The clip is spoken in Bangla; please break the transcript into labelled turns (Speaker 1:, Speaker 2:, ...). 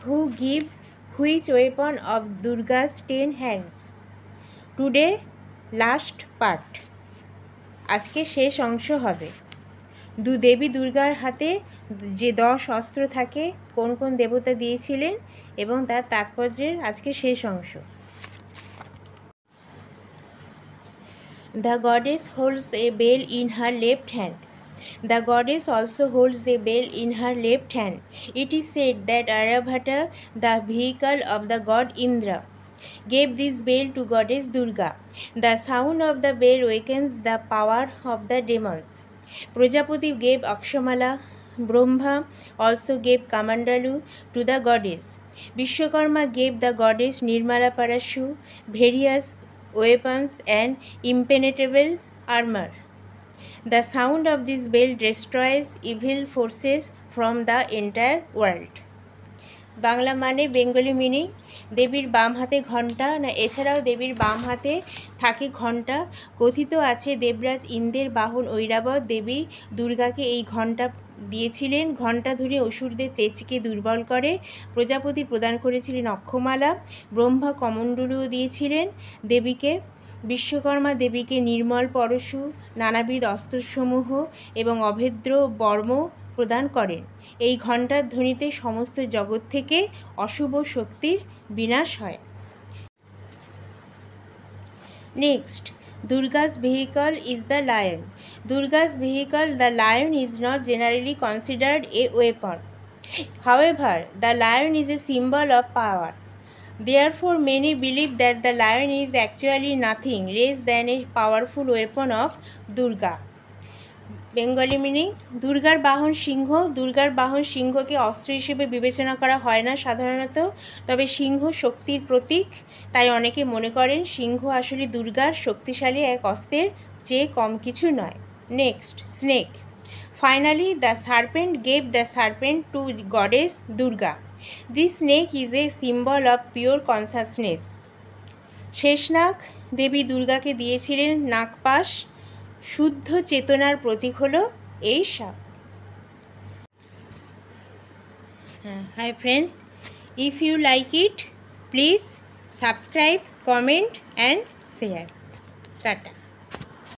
Speaker 1: who gives which weapon of Durga's 10 hands? Today last part. আজকে শেষ অংশ হবে। দেবী দুর্গার হাতে যে 10 অস্ত্র থাকে কোন কোন দেবতা দিয়েছিলেন এবং তার তাৎপর্যের আজকে শেষ অংশ। The goddess holds a bell in her left hand. The goddess also holds a bell in her left hand. It is said that Aryabhata, the vehicle of the god Indra, gave this bell to goddess Durga. The sound of the bell awakens the power of the demons. Prajapati gave Akshamala. Brahma also gave Kamandalu to the goddess. Vishwakarma gave the goddess Nirmala Parashu various weapons and impenetrable armor. The sound of this bell destroys evil forces from the entire world. Bangla মানে বেঙ্গলি মিনিং, দেবীর বাম হাতে ঘণ্টা না, এছাড়াও দেবীর বাম হাতে থাকে ঘণ্টা। কথিত আছে দেবরাজ ইন্দ্রের বাহন ঐরাবত দেবী দুর্গাকে এই ঘণ্টা দিয়েছিলেন। ঘণ্টা ধরে অসুরদের তেজকে দুর্বল করে। প্রজাপতি প্রদান করেছিলেন অক্ষমালা। ব্রহ্মা কমণ্ডলুও দিয়েছিলেন দেবীকে। বিশ্বকর্মা দেবীকে নির্মল পরশু, নানাবিধ অস্ত্রসমূহ এবং অভেদ্র বর্ম প্রদান করেন। এই ঘণ্টার ধ্বনিতে সমস্ত জগৎ থেকে অশুভ শক্তির বিনাশ হয়। Next, Durga's vehicle is the lion. Durga's vehicle, the lion, is not generally considered a weapon. However, the lion is a symbol of power. Therefore, many believe that the lion is actually nothing less than a powerful weapon of Durga. Bengali meaning, দুর্গার বাহন সিংহ। দুর্গার বাহন সিংহকে অস্ত্র হিসেবে বিবেচনা করা হয় না সাধারণত, তবে সিংহ শক্তির প্রতীক, তাই অনেকে মনে করেন সিংহ আসলে দুর্গার শক্তিশালী এক অস্ত্রের চেয়ে কম কিছু নয়। Next, snake. Finally the serpent gave the serpent to goddess Durga. This snake is a symbol of pure consciousness. Sheshnag দেবী দুর্গাকে দিয়েছিলেন নাগপাশ। শুদ্ধ চেতনার প্রতীক হলো এই সাপ। Hi friends, if you like it please subscribe, comment and share. Tata.